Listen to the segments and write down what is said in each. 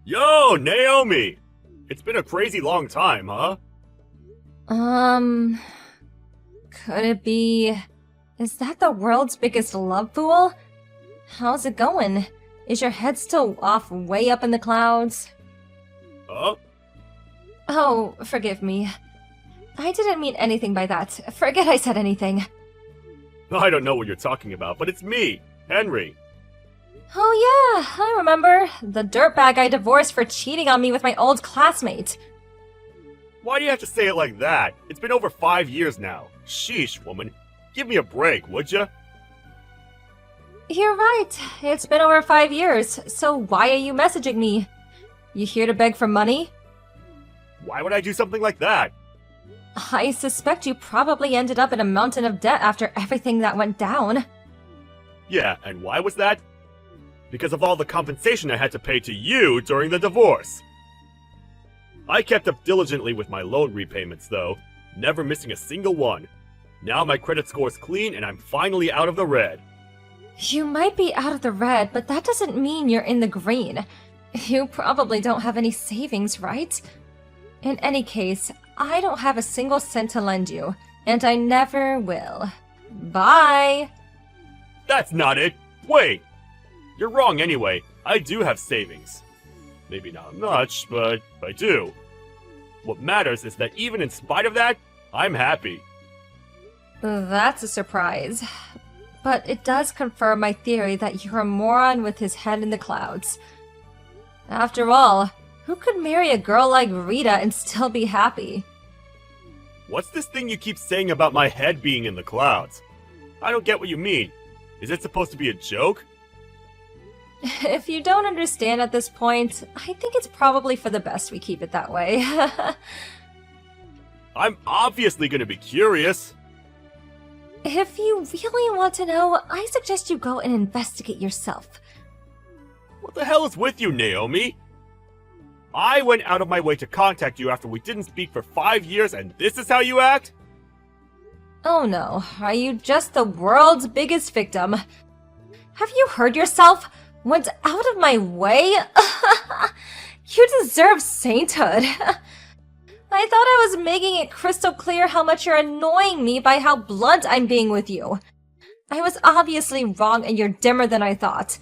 Yo, Naomi! It's been a crazy long time, huh? Could it be... Is that the world's biggest love fool? How's it going? Is your head still off way up in the clouds? Huh? Oh, forgive me. I didn't mean anything by that. Forget I said anything. I don't know what you're talking about, but it's me, Henry. Oh yeah, I remember. The dirtbag I divorced for cheating on me with my old classmate. Why do you have to say it like that? It's been over 5 years now. Sheesh, woman. Give me a break, would ya? You're right. It's been over 5 years, so why are you messaging me? You here to beg for money? Why would I do something like that? I suspect you probably ended up in a mountain of debt after everything that went down. Yeah, and why was that? Because of all the compensation I had to pay to you during the divorce. I kept up diligently with my loan repayments, though, never missing a single one. Now my credit score's clean and I'm finally out of the red. You might be out of the red, but that doesn't mean you're in the green. You probably don't have any savings, right? In any case, I don't have a single cent to lend you, and I never will. Bye! That's not it! Wait! You're wrong anyway. I do have savings. Maybe not much, but I do. What matters is that even in spite of that, I'm happy. That's a surprise. But it does confirm my theory that you're a moron with his head in the clouds. After all, who could marry a girl like Rita and still be happy? What's this thing you keep saying about my head being in the clouds? I don't get what you mean. Is it supposed to be a joke? If you don't understand at this point, I think it's probably for the best we keep it that way. I'm obviously gonna be curious. If you really want to know, I suggest you go and investigate yourself. What the hell is with you, Naomi? I went out of my way to contact you after we didn't speak for 5 years, and this is how you act? Oh no, are you just the world's biggest victim? Have you heard yourself? Went out of my way? You deserve sainthood. I thought I was making it crystal clear how much you're annoying me by how blunt I'm being with you. I was obviously wrong and you're dimmer than I thought.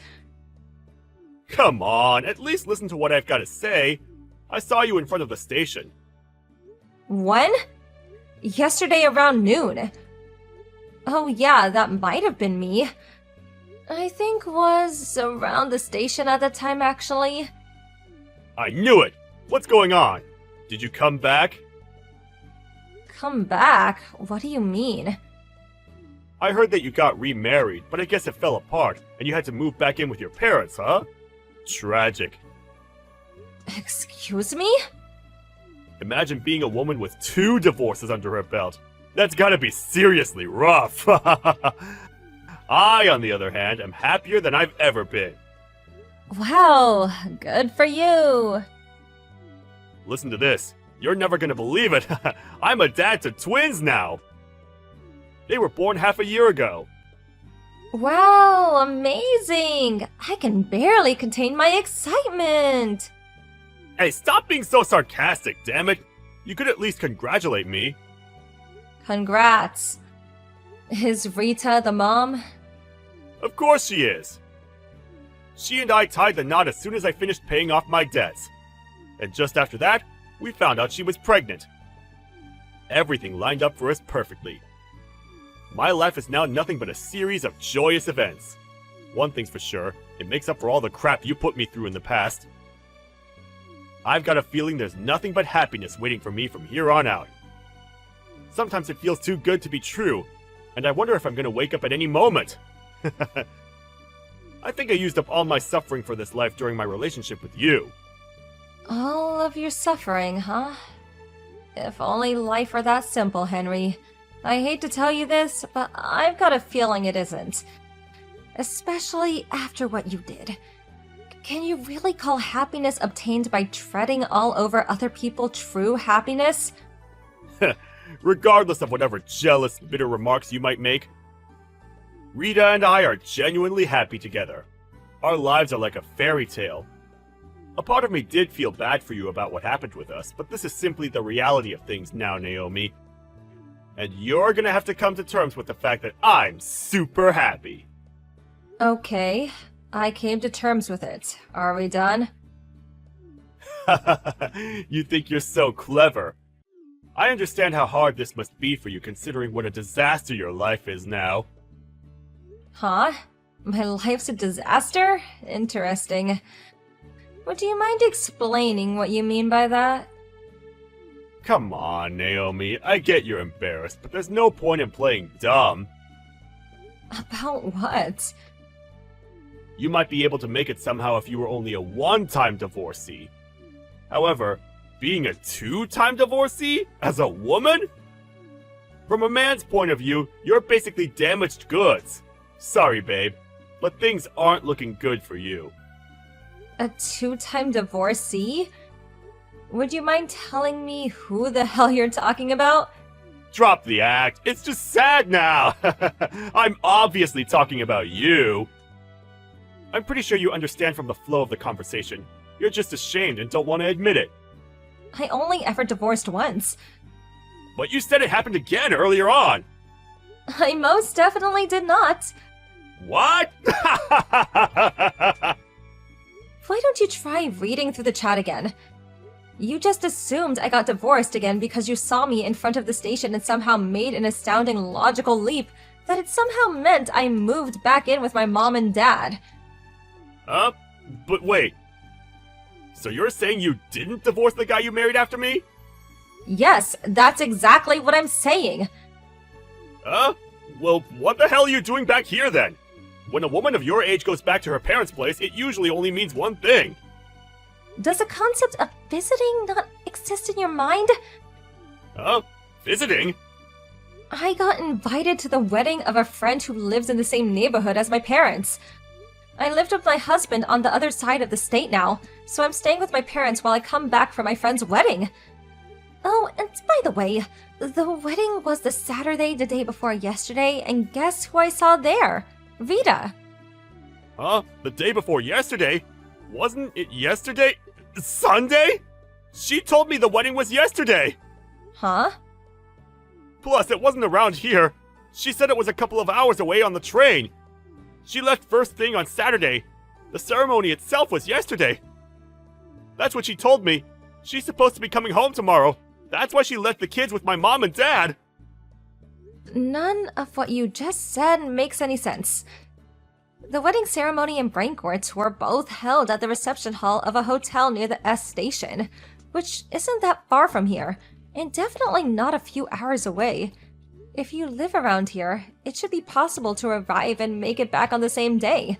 Come on, at least listen to what I've got to say. I saw you in front of the station. When? Yesterday around noon. Oh yeah, that might have been me. I think was around the station at the time, actually. I knew it! What's going on? Did you come back? Come back? What do you mean? I heard that you got remarried, but I guess it fell apart, and you had to move back in with your parents, huh? Tragic. Excuse me? Imagine being a woman with 2 divorces under her belt. That's gotta be seriously rough. I, on the other hand, am happier than I've ever been. Wow, good for you. Listen to this. You're never gonna believe it. I'm a dad to twins now. They were born half a year ago. Wow, amazing! I can barely contain my excitement! Hey, stop being so sarcastic, damn it! You could at least congratulate me. Congrats. Is Rita the mom? Of course she is. She and I tied the knot as soon as I finished paying off my debts. And just after that, we found out she was pregnant. Everything lined up for us perfectly. My life is now nothing but a series of joyous events. One thing's for sure, it makes up for all the crap you put me through in the past. I've got a feeling there's nothing but happiness waiting for me from here on out. Sometimes it feels too good to be true, and I wonder if I'm gonna wake up at any moment. I think I used up all my suffering for this life during my relationship with you. All of your suffering, huh? If only life were that simple, Henry. I hate to tell you this, but I've got a feeling it isn't. Especially after what you did. Can you really call happiness obtained by treading all over other people true happiness? Regardless of whatever jealous, bitter remarks you might make, Rita and I are genuinely happy together. Our lives are like a fairy tale. A part of me did feel bad for you about what happened with us, but this is simply the reality of things now, Naomi. And you're gonna have to come to terms with the fact that I'm super happy. Okay, I came to terms with it. Are we done? You think you're so clever. I understand how hard this must be for you considering what a disaster your life is now. Huh? My life's a disaster? Interesting. Would you mind explaining what you mean by that? Come on, Naomi. I get you're embarrassed, but there's no point in playing dumb. About what? You might be able to make it somehow if you were only a one-time divorcee. However, being a two-time divorcee? As a woman? From a man's point of view, you're basically damaged goods. Sorry, babe, but things aren't looking good for you. A two-time divorcee? Would you mind telling me who the hell you're talking about? Drop the act. It's just sad now. I'm obviously talking about you. I'm pretty sure you understand from the flow of the conversation. You're just ashamed and don't want to admit it. I only ever divorced once. But you said it happened again earlier on. I most definitely did not. What? Why don't you try reading through the chat again? You just assumed I got divorced again because you saw me in front of the station and somehow made an astounding logical leap that it somehow meant I moved back in with my mom and dad. But wait. So you're saying you didn't divorce the guy you married after me? Yes, that's exactly what I'm saying. Well, what the hell are you doing back here then? When a woman of your age goes back to her parents' place, it usually only means one thing. Does the concept of visiting not exist in your mind? Visiting? I got invited to the wedding of a friend who lives in the same neighborhood as my parents. I lived with my husband on the other side of the state now, so I'm staying with my parents while I come back for my friend's wedding. Oh, and by the way, the wedding was the Saturday the day before yesterday, and guess who I saw there? Rita. The day before yesterday? Wasn't it yesterday? Sunday? She told me the wedding was yesterday! Huh? Plus, it wasn't around here. She said it was a couple of hours away on the train. She left first thing on Saturday. The ceremony itself was yesterday. That's what she told me. She's supposed to be coming home tomorrow. That's why she left the kids with my mom and dad. None of what you just said makes any sense. The wedding ceremony and banquets were both held at the reception hall of a hotel near the S station, which isn't that far from here, and definitely not a few hours away. If you live around here, it should be possible to arrive and make it back on the same day.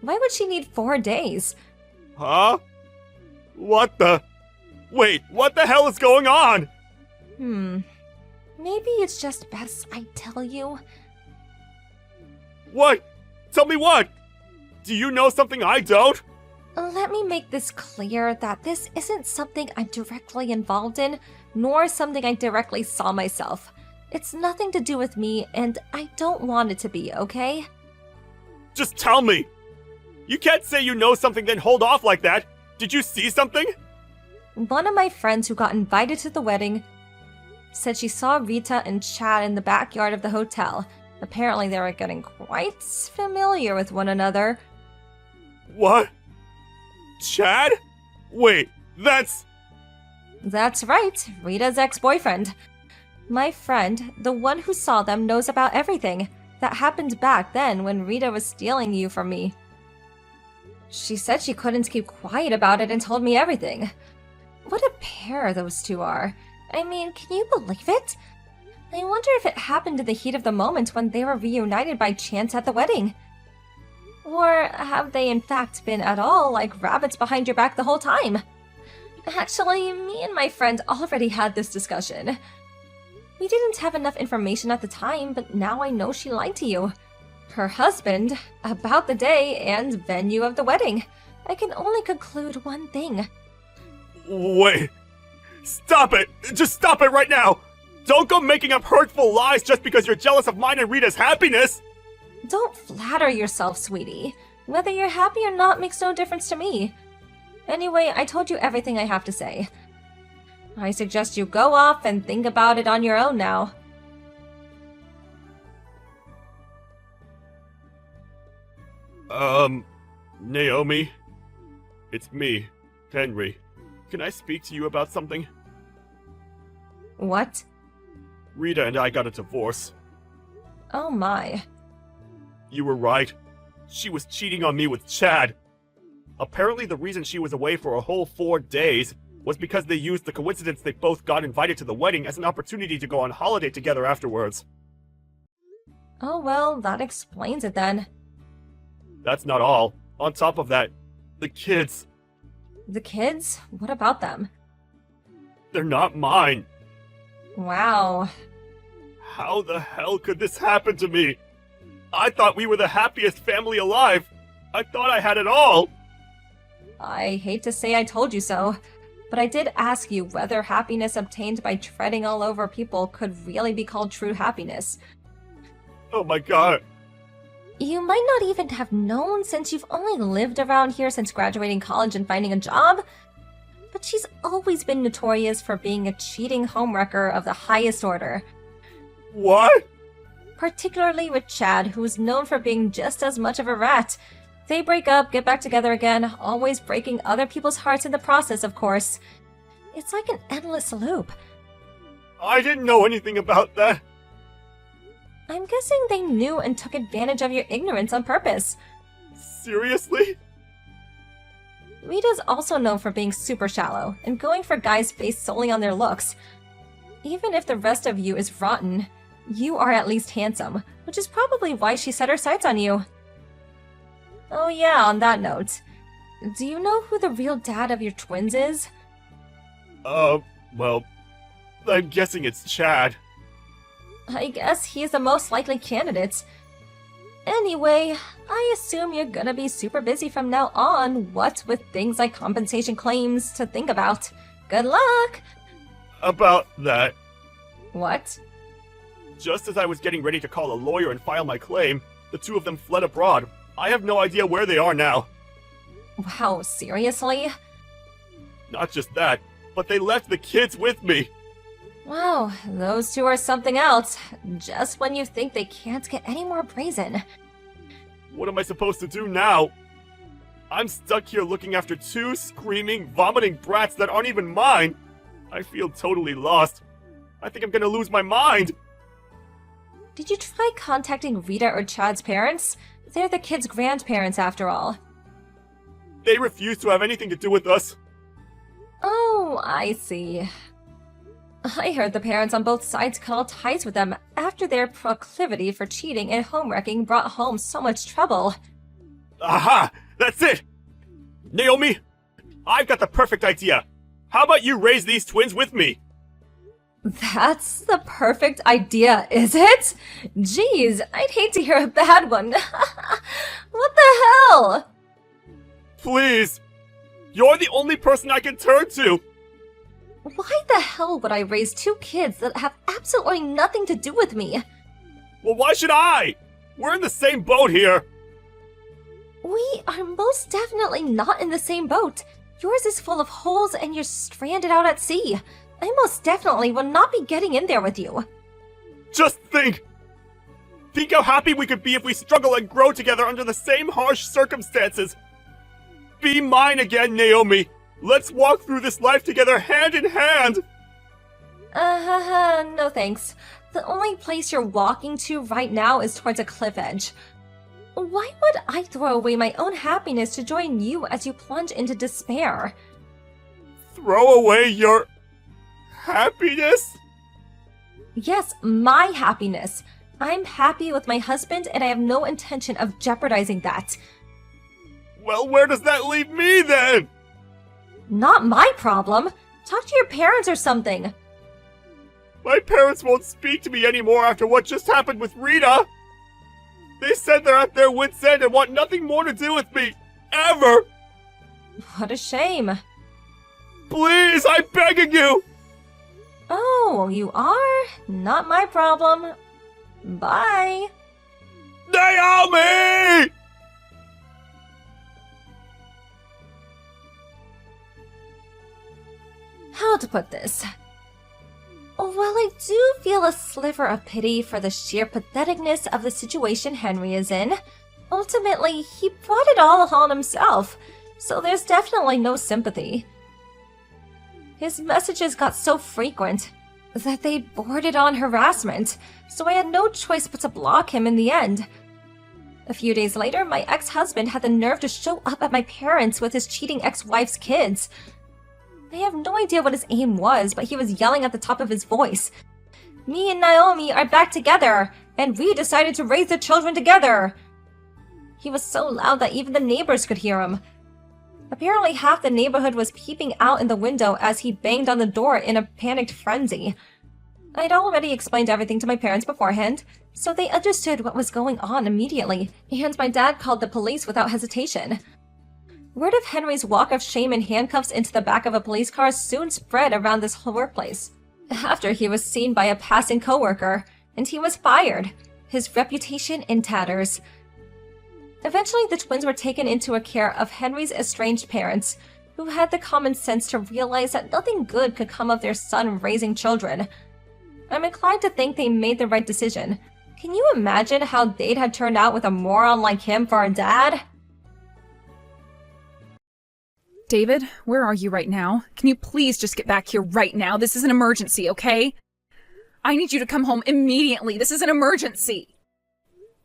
Why would she need 4 days? Huh? What the? Wait, what the hell is going on? Maybe it's just best I tell you. What? Tell me what? Do you know something I don't? Let me make this clear that this isn't something I'm directly involved in, nor something I directly saw myself. It's nothing to do with me, and I don't want it to be, okay? Just tell me! You can't say you know something then hold off like that! Did you see something? One of my friends who got invited to the wedding said she saw Rita and Chad in the backyard of the hotel. Apparently they were getting quite familiar with one another. What? Chad? Wait, that's... That's right, Rita's ex-boyfriend. My friend, the one who saw them, knows about everything that happened back then when Rita was stealing you from me. She said she couldn't keep quiet about it and told me everything. What a pair those two are. I mean, can you believe it? I wonder if it happened in the heat of the moment when they were reunited by chance at the wedding. Or have they in fact been at all like rabbits behind your back the whole time? Actually, me and my friend already had this discussion. We didn't have enough information at the time, but now I know she lied to you. Her husband, about the day and venue of the wedding. I can only conclude one thing. Wait. Stop it! Just stop it right now! Don't go making up hurtful lies just because you're jealous of mine and Rita's happiness! Don't flatter yourself, sweetie. Whether you're happy or not makes no difference to me. Anyway, I told you everything I have to say. I suggest you go off and think about it on your own now. Naomi? It's me, Henry. Can I speak to you about something? What? Rita and I got a divorce. Oh my. You were right. She was cheating on me with Chad. Apparently the reason she was away for a whole 4 days was because they used the coincidence they both got invited to the wedding as an opportunity to go on holiday together afterwards. Oh well, that explains it then. That's not all. On top of that, the kids. The kids? What about them? They're not mine. Wow. How the hell could this happen to me? I thought we were the happiest family alive. I thought I had it all. I hate to say I told you so, but I did ask you whether happiness obtained by treading all over people could really be called true happiness. Oh my god. You might not even have known since you've only lived around here since graduating college and finding a job, but she's always been notorious for being a cheating homewrecker of the highest order. What? Particularly with Chad, who's known for being just as much of a rat. They break up, get back together again, always breaking other people's hearts in the process, of course. It's like an endless loop. I didn't know anything about that. I'm guessing they knew and took advantage of your ignorance on purpose. Seriously? Rita's also known for being super shallow and going for guys based solely on their looks. Even if the rest of you is rotten, you are at least handsome, which is probably why she set her sights on you. Oh yeah, on that note, do you know who the real dad of your twins is? Well, I'm guessing it's Chad. I guess he's the most likely candidate. Anyway, I assume you're gonna be super busy from now on, what with things like compensation claims to think about. Good luck! About that, What? just as I was getting ready to call a lawyer and file my claim, the two of them fled abroad. I have no idea where they are now. Wow, seriously? Not just that, but they left the kids with me. Wow, those two are something else. Just when you think they can't get any more brazen. What am I supposed to do now? I'm stuck here looking after two screaming, vomiting brats that aren't even mine. I feel totally lost. I think I'm gonna lose my mind. Did you try contacting Rita or Chad's parents? They're the kids' grandparents, after all. They refuse to have anything to do with us. Oh, I see. I heard the parents on both sides cut all ties with them after their proclivity for cheating and homewrecking brought home so much trouble. Aha! That's it! Naomi, I've got the perfect idea. How about you raise these twins with me? That's the perfect idea, is it? Jeez, I'd hate to hear a bad one. What the hell? Please! You're the only person I can turn to! Why the hell would I raise two kids that have absolutely nothing to do with me? Well, why should I? We're in the same boat here. We are most definitely not in the same boat. Yours is full of holes and you're stranded out at sea. I most definitely will not be getting in there with you. Just think! Think how happy we could be if we struggle and grow together under the same harsh circumstances. Be mine again, Naomi. Let's walk through this life together hand in hand. No thanks. The only place you're walking to right now is towards a cliff edge. Why would I throw away my own happiness to join you as you plunge into despair? Throw away your happiness? Yes, my happiness. I'm happy with my husband and I have no intention of jeopardizing that. Well, where does that leave me then? Not my problem. Talk to your parents or something. My parents won't speak to me anymore after what just happened with Rita. They said they're at their wits' end and want nothing more to do with me. Ever! What a shame. Please, I'm begging you! Oh, you are? Not my problem. Bye. Naomi! to put this? While I do feel a sliver of pity for the sheer patheticness of the situation Henry is in, ultimately, he brought it all on himself, so there's definitely no sympathy. His messages got so frequent that they bordered on harassment, so I had no choice but to block him in the end. A few days later, my ex-husband had the nerve to show up at my parents' with his cheating ex-wife's kids. I have no idea what his aim was, but he was yelling at the top of his voice. Me and Naomi are back together, and we decided to raise the children together. He was so loud that even the neighbors could hear him. Apparently half the neighborhood was peeping out in the window as he banged on the door in a panicked frenzy. I'd already explained everything to my parents beforehand, so they understood what was going on immediately, and my dad called the police without hesitation. Word of Henry's walk of shame and handcuffs into the back of a police car soon spread around this whole workplace. After he was seen by a passing coworker, and he was fired, his reputation in tatters. Eventually, the twins were taken into a care of Henry's estranged parents, who had the common sense to realize that nothing good could come of their son raising children. I'm inclined to think they made the right decision. Can you imagine how they'd have turned out with a moron like him for a dad? David, where are you right now? Can you please just get back here right now? This is an emergency, okay? I need you to come home immediately. This is an emergency.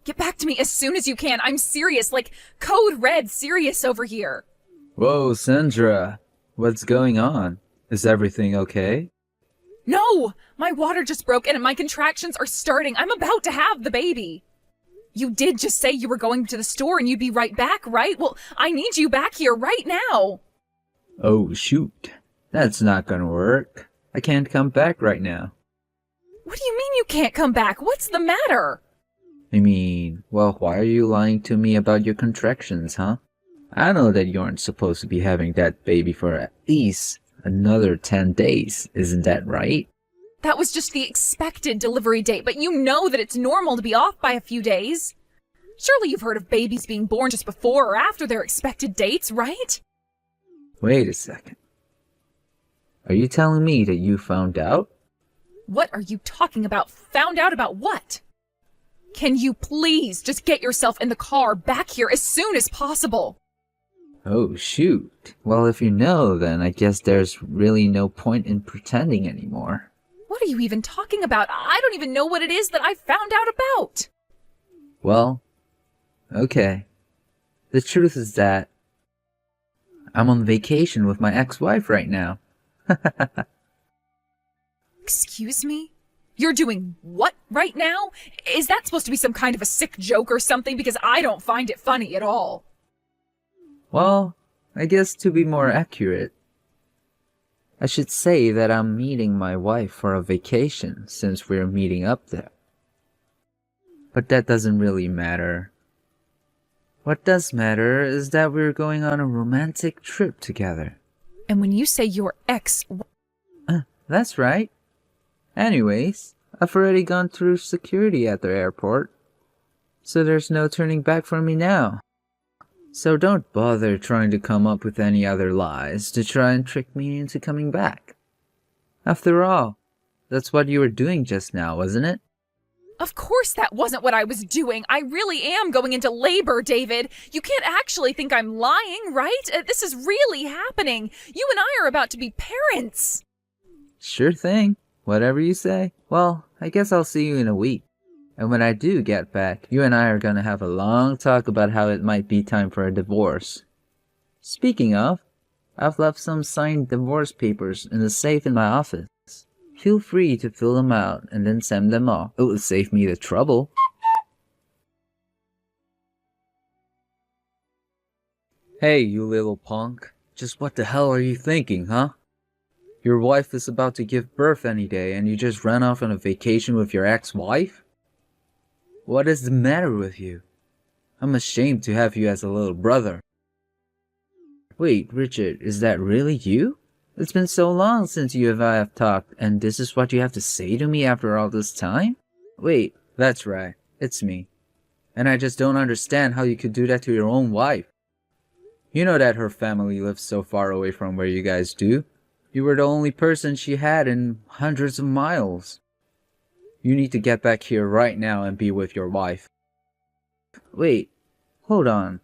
Get back to me as soon as you can. I'm serious, like code red serious over here. Whoa, Sandra. What's going on? Is everything okay? No! My water just broke and my contractions are starting. I'm about to have the baby. You did just say you were going to the store and you'd be right back, right? Well, I need you back here right now. Oh, shoot. That's not gonna work. I can't come back right now. What do you mean you can't come back? What's the matter? Well, why are you lying to me about your contractions, huh? I know that you aren't supposed to be having that baby for at least another 10 days, isn't that right? That was just the expected delivery date, but you know that it's normal to be off by a few days. Surely you've heard of babies being born just before or after their expected dates, right? Wait a second. Are you telling me that you found out? What are you talking about? Found out about what? Can you please just get yourself in the car back here as soon as possible? Oh, shoot. Well, if you know, then I guess there's really no point in pretending anymore. What are you even talking about? I don't even know what it is that I found out about. Well, okay. The truth is that I'm on vacation with my ex-wife right now. Excuse me? You're doing what right now? Is that supposed to be some kind of a sick joke or something? Because I don't find it funny at all. Well, I guess to be more accurate, I should say that I'm meeting my wife for a vacation since we're meeting up there. But that doesn't really matter. What does matter is that we're going on a romantic trip together. And when you say your ex... That's right. Anyways, I've already gone through security at the airport, so there's no turning back for me now. So don't bother trying to come up with any other lies to try and trick me into coming back. After all, that's what you were doing just now, wasn't it? Of course that wasn't what I was doing. I really am going into labor, David. You can't actually think I'm lying, right? This is really happening. You and I are about to be parents. Sure thing. Whatever you say. Well, I guess I'll see you in a week. And when I do get back, you and I are gonna have a long talk about how it might be time for a divorce. Speaking of, I've left some signed divorce papers in the safe in my office. Feel free to fill them out and then send them off. It will save me the trouble. Hey, you little punk. Just what the hell are you thinking, huh? Your wife is about to give birth any day and you just ran off on a vacation with your ex-wife? What is the matter with you? I'm ashamed to have you as a little brother. Wait, Richard, is that really you? It's been so long since you and I have talked, and this is what you have to say to me after all this time? Wait, that's right, it's me. And I just don't understand how you could do that to your own wife. You know that her family lives so far away from where you guys do. You were the only person she had in hundreds of miles. You need to get back here right now and be with your wife. Wait, hold on.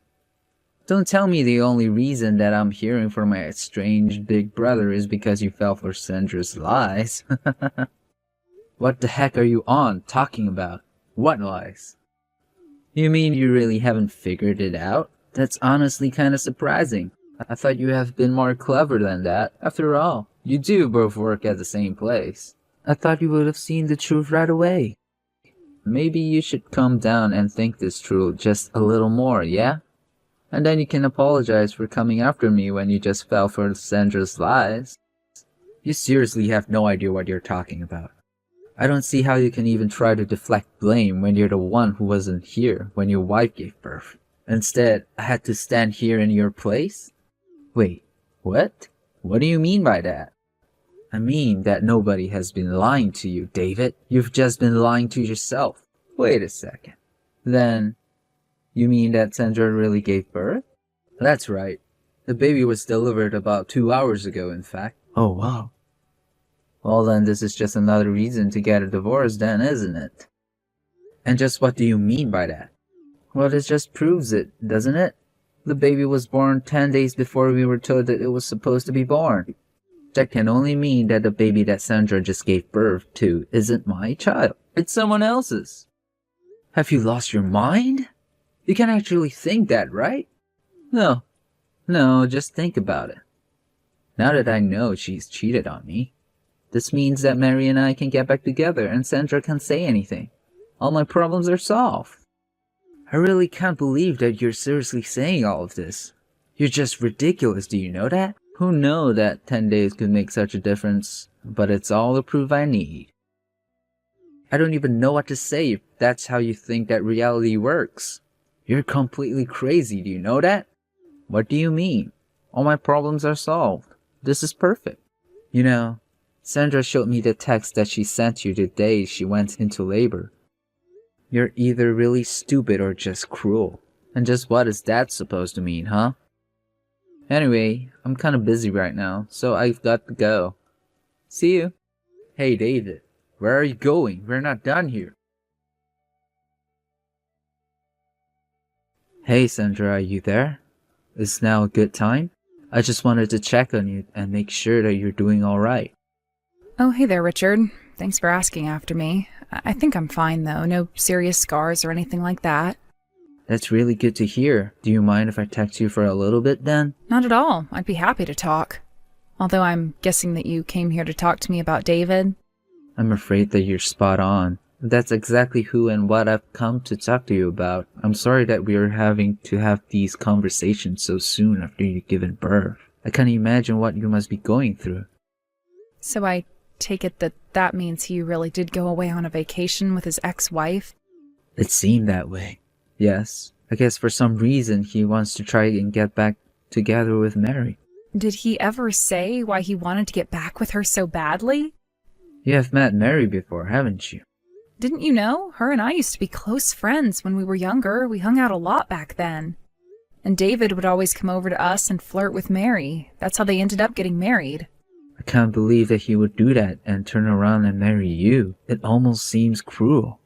Don't tell me the only reason that I'm hearing from my estranged big brother is because you fell for Sandra's lies. What the heck are you talking about? What lies? You mean you really haven't figured it out? That's honestly kind of surprising. I thought you have been more clever than that. After all, you do both work at the same place. I thought you would have seen the truth right away. Maybe you should calm down and think this through just a little more, yeah? And then you can apologize for coming after me when you just fell for Sandra's lies. You seriously have no idea what you're talking about. I don't see how you can even try to deflect blame when you're the one who wasn't here when your wife gave birth. Instead, I had to stand here in your place? Wait, what? What do you mean by that? I mean that nobody has been lying to you, David. You've just been lying to yourself. Wait a second. Then, you mean that Sandra really gave birth? That's right. The baby was delivered about 2 hours ago, in fact. Oh, wow. Well then, this is just another reason to get a divorce then, isn't it? And just what do you mean by that? Well, it just proves it, doesn't it? The baby was born 10 days before we were told that it was supposed to be born. That can only mean that the baby that Sandra just gave birth to isn't my child. It's someone else's. Have you lost your mind? You can actually think that, right? No, just think about it. Now that I know she's cheated on me, this means that Mary and I can get back together and Sandra can't say anything. All my problems are solved. I really can't believe that you're seriously saying all of this. You're just ridiculous, do you know that? Who knew that 10 days could make such a difference? But it's all the proof I need. I don't even know what to say if that's how you think that reality works. You're completely crazy, do you know that? What do you mean? All my problems are solved. This is perfect. You know, Sandra showed me the text that she sent you the day she went into labor. You're either really stupid or just cruel. And just what is that supposed to mean, huh? Anyway, I'm kinda busy right now, so I've got to go. See you. Hey David, where are you going? We're not done here. Hey Sandra, are you there? Is now a good time? I just wanted to check on you and make sure that you're doing alright. Oh, hey there, Richard. Thanks for asking after me. I think I'm fine, though. No serious scars or anything like that. That's really good to hear. Do you mind if I text you for a little bit then? Not at all. I'd be happy to talk. Although I'm guessing that you came here to talk to me about David. I'm afraid that you're spot on. That's exactly who and what I've come to talk to you about. I'm sorry that we are having to have these conversations so soon after you've given birth. I can't imagine what you must be going through. So I take it that means he really did go away on a vacation with his ex-wife? It seemed that way. Yes. I guess for some reason he wants to try and get back together with Mary. Did he ever say why he wanted to get back with her so badly? You have met Mary before, haven't you? Didn't you know? Her and I used to be close friends when we were younger. We hung out a lot back then. And David would always come over to us and flirt with Mary. That's how they ended up getting married. I can't believe that he would do that and turn around and marry you. It almost seems cruel.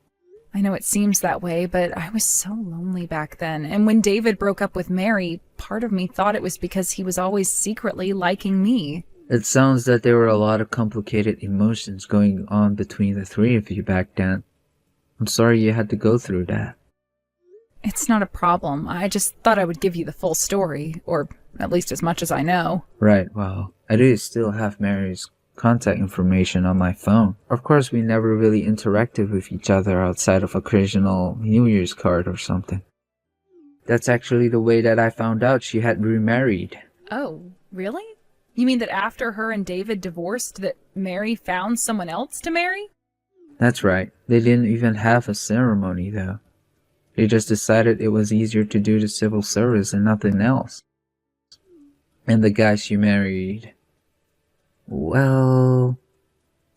I know it seems that way, but I was so lonely back then. And when David broke up with Mary, part of me thought it was because he was always secretly liking me. It sounds that there were a lot of complicated emotions going on between the three of you back then. I'm sorry you had to go through that. It's not a problem. I just thought I would give you the full story, or at least as much as I know. Right, well, I do still have Mary's contact information on my phone. Of course, we never really interacted with each other outside of occasional New Year's card or something. That's actually the way that I found out she had remarried. Oh, really? You mean that after her and David divorced, that Mary found someone else to marry? That's right. They didn't even have a ceremony, though. They just decided it was easier to do the civil service and nothing else. And the guy she married, well,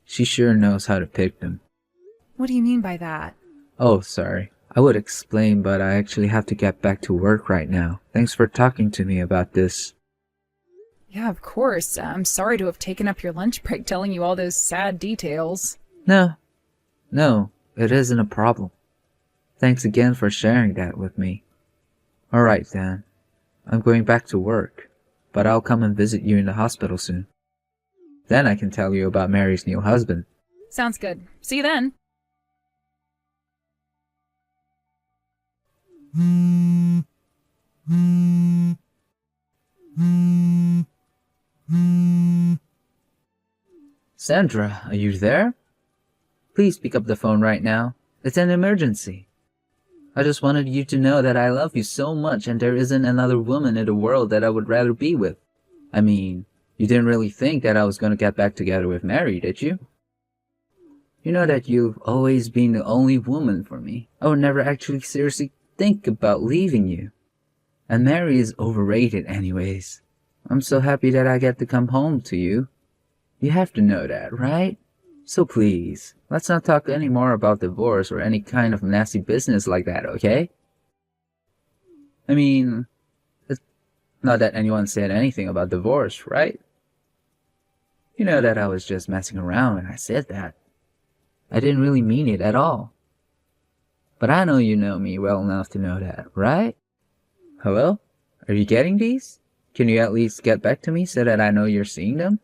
she sure knows how to pick them. What do you mean by that? Oh, sorry. I would explain, but I actually have to get back to work right now. Thanks for talking to me about this. Yeah, of course. I'm sorry to have taken up your lunch break telling you all those sad details. No, it isn't a problem. Thanks again for sharing that with me. Alright then, I'm going back to work, but I'll come and visit you in the hospital soon. Then I can tell you about Mary's new husband. Sounds good. See you then. Sandra, are you there? Please pick up the phone right now. It's an emergency. I just wanted you to know that I love you so much and there isn't another woman in the world that I would rather be with. I mean, you didn't really think that I was gonna get back together with Mary, did you? You know that you've always been the only woman for me. I would never actually seriously think about leaving you. And Mary is overrated anyways. I'm so happy that I get to come home to you. You have to know that, right? So please, let's not talk any more about divorce or any kind of nasty business like that, okay? I mean, it's not that anyone said anything about divorce, right? You know that I was just messing around when I said that. I didn't really mean it at all. But I know you know me well enough to know that, right? Hello? Are you getting these? Can you at least get back to me so that I know you're seeing them?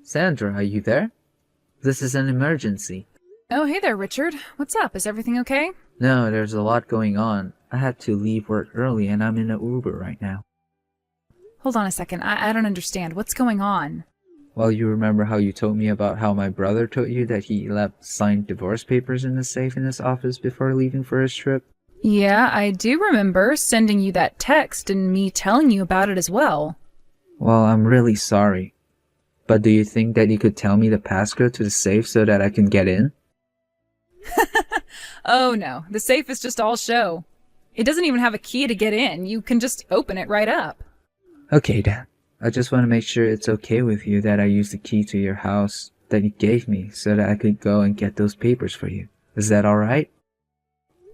Sandra, are you there? This is an emergency. Oh, hey there, Richard. What's up? Is everything okay? No, there's a lot going on. I had to leave work early and I'm in an Uber right now. Hold on a second. I don't understand. What's going on? Well, you remember how you told me about how my brother told you that he left signed divorce papers in the safe in his office before leaving for his trip? Yeah, I do remember sending you that text and me telling you about it as well. Well, I'm really sorry. But do you think that you could tell me the passcode to the safe so that I can get in? Oh no, the safe is just all show. It doesn't even have a key to get in. You can just open it right up. Okay, then. I just want to make sure it's okay with you that I use the key to your house that you gave me so that I could go and get those papers for you. Is that alright?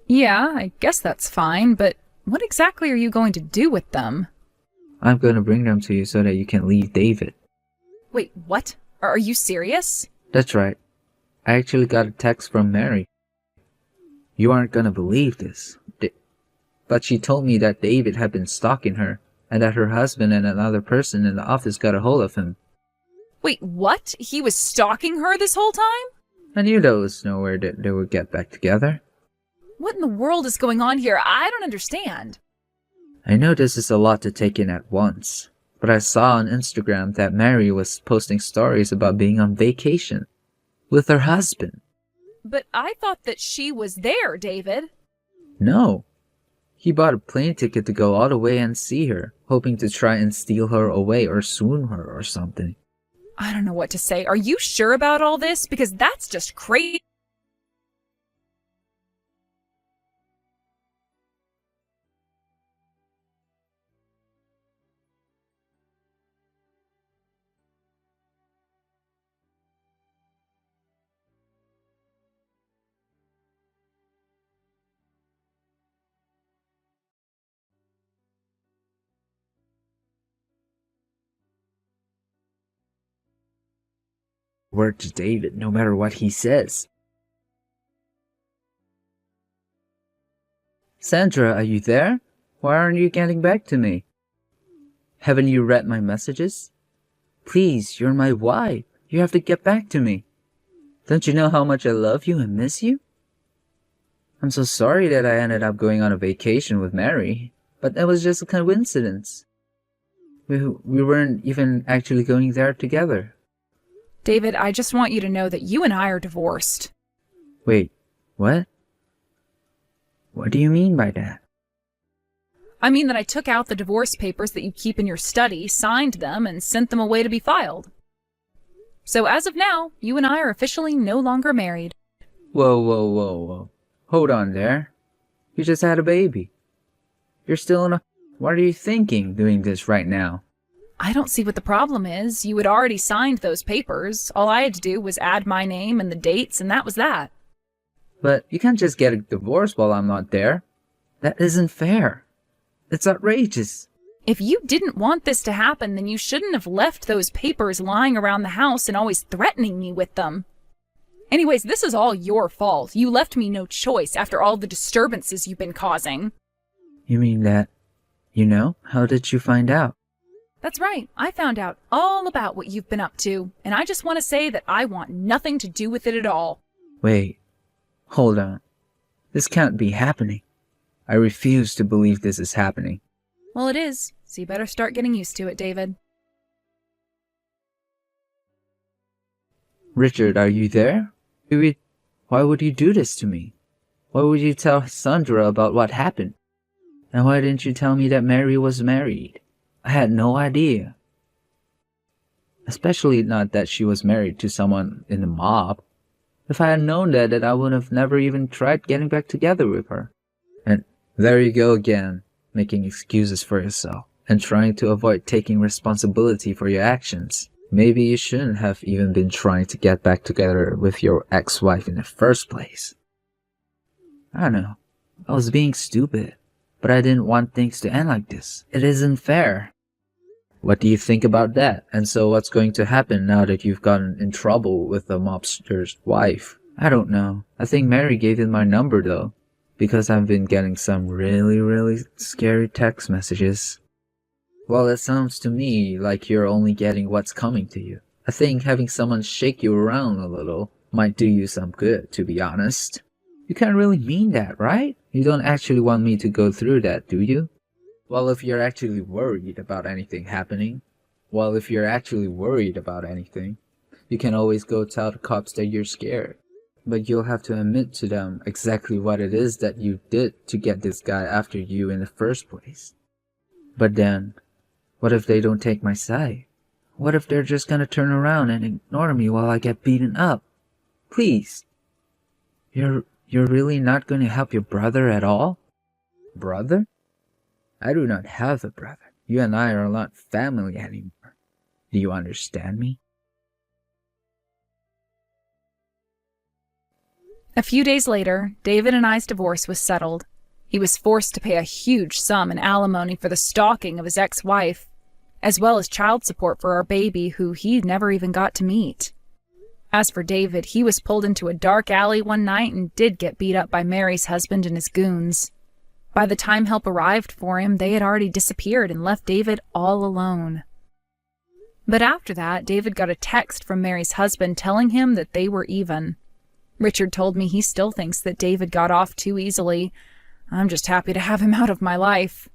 Yeah, I guess that's fine, but what exactly are you going to do with them? I'm going to bring them to you so that you can leave David. Wait, what? Are you serious? That's right. I actually got a text from Mary. You aren't going to believe this. But she told me that David had been stalking her and that her husband and another person in the office got a hold of him. Wait, what? He was stalking her this whole time? I knew there was nowhere that they would get back together. What in the world is going on here? I don't understand. I know this is a lot to take in at once, but I saw on Instagram that Mary was posting stories about being on vacation with her husband. But I thought that she was there, David. No. He bought a plane ticket to go all the way and see her, hoping to try and steal her away or swoon her or something. I don't know what to say. Are you sure about all this? Because that's just crazy. Word to David, no matter what he says. Sandra, are you there? Why aren't you getting back to me? Haven't you read my messages? Please, you're my wife. You have to get back to me. Don't you know how much I love you and miss you? I'm so sorry that I ended up going on a vacation with Mary, but that was just a coincidence. We weren't even actually going there together. David, I just want you to know that you and I are divorced. Wait, what? What do you mean by that? I mean that I took out the divorce papers that you keep in your study, signed them, and sent them away to be filed. So as of now, you and I are officially no longer married. Whoa. Hold on there. You just had a baby. You're still in a... What are you thinking doing this right now? I don't see what the problem is. You had already signed those papers. All I had to do was add my name and the dates, and that was that. But you can't just get a divorce while I'm not there. That isn't fair. It's outrageous. If you didn't want this to happen, then you shouldn't have left those papers lying around the house and always threatening me with them. Anyways, this is all your fault. You left me no choice after all the disturbances you've been causing. You mean that, how did you find out? That's right. I found out all about what you've been up to, and I just want to say that I want nothing to do with it at all. Wait, hold on. This can't be happening. I refuse to believe this is happening. Well, it is, so you better start getting used to it, David. Richard, are you there? Why would you do this to me? Why would you tell Sandra about what happened? And why didn't you tell me that Mary was married? I had no idea. Especially not that she was married to someone in the mob. If I had known that, I would have never even tried getting back together with her. And there you go again, making excuses for yourself and trying to avoid taking responsibility for your actions. Maybe you shouldn't have even been trying to get back together with your ex-wife in the first place. I don't know. I was being stupid, but I didn't want things to end like this. It isn't fair. What do you think about that? And so what's going to happen now that you've gotten in trouble with the mobster's wife? I don't know. I think Mary gave him my number though, because I've been getting some really scary text messages. Well, it sounds to me like you're only getting what's coming to you. I think having someone shake you around a little might do you some good, to be honest. You can't really mean that, right? You don't actually want me to go through that, do you? Well, if you're actually worried about anything happening, you can always go tell the cops that you're scared. But you'll have to admit to them exactly what it is that you did to get this guy after you in the first place. But then, what if they don't take my side? What if they're just gonna turn around and ignore me while I get beaten up? Please. You're really not gonna help your brother at all? Brother? I do not have a brother. You and I are not family anymore. Do you understand me? A few days later, David and I's divorce was settled. He was forced to pay a huge sum in alimony for the stalking of his ex-wife, as well as child support for our baby, who he never even got to meet. As for David, he was pulled into a dark alley one night and did get beat up by Mary's husband and his goons. By the time help arrived for him, they had already disappeared and left David all alone. But after that, David got a text from Mary's husband telling him that they were even. Richard told me he still thinks that David got off too easily. I'm just happy to have him out of my life.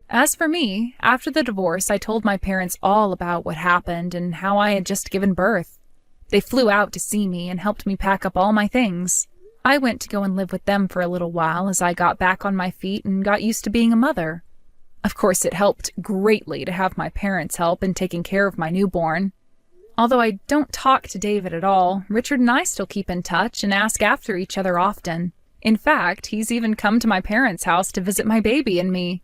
As for me, after the divorce, I told my parents all about what happened and how I had just given birth. They flew out to see me and helped me pack up all my things. I went to go and live with them for a little while as I got back on my feet and got used to being a mother. Of course, it helped greatly to have my parents' help in taking care of my newborn. Although I don't talk to David at all, Richard and I still keep in touch and ask after each other often. In fact, he's even come to my parents' house to visit my baby and me.